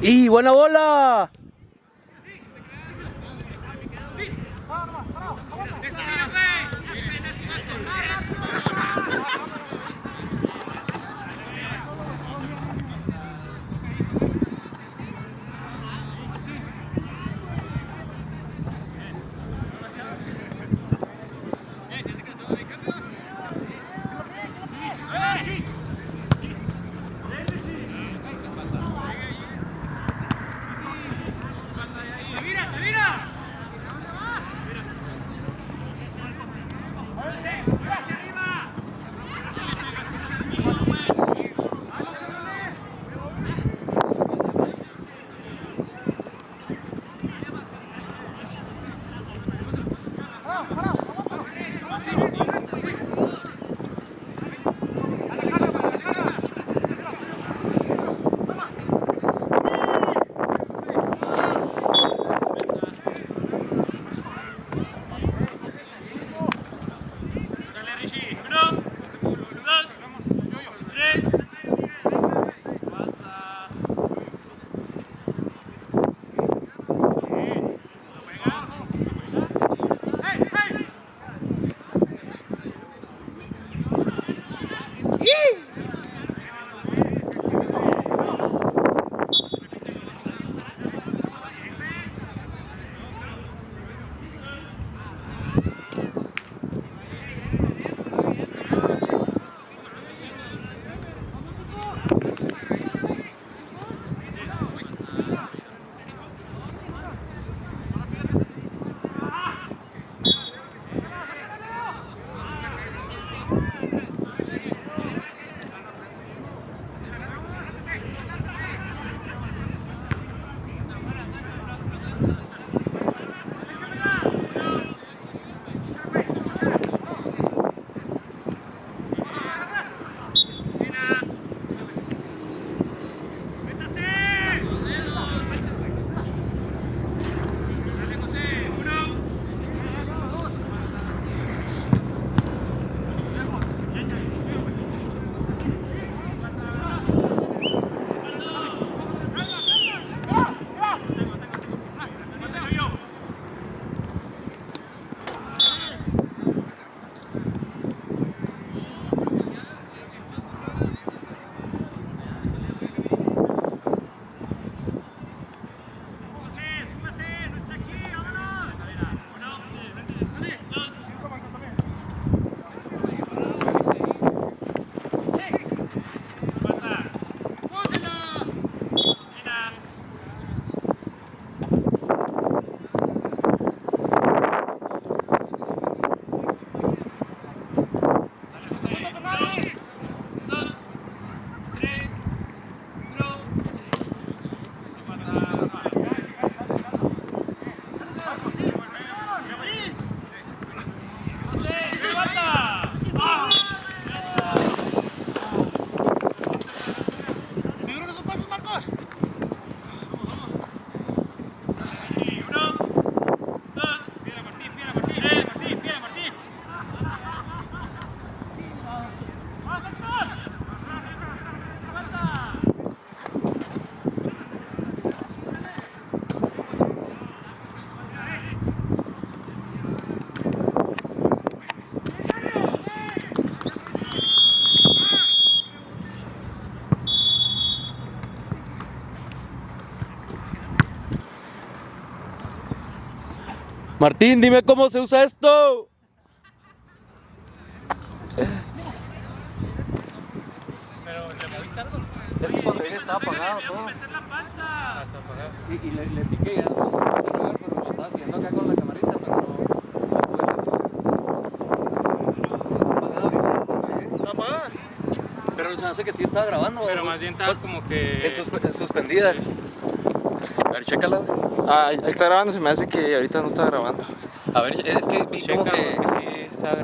¡Y buena bola! Martín, dime cómo se usa esto. Pero le moviste algo. Es que cuando llegué estaba apagado todo. Meter la panza. Y le piqué ya, no pude observar, pero lo estaba haciendo acá con la camarita, pero no apagada. Pero se me hace que sí estaba grabando. Pero más bien estaba como que... En suspendida. A ver, chécala. Ah, ahí está grabando, se me hace que ahorita no está grabando. A ver, es que vi como Checa, que porque sí está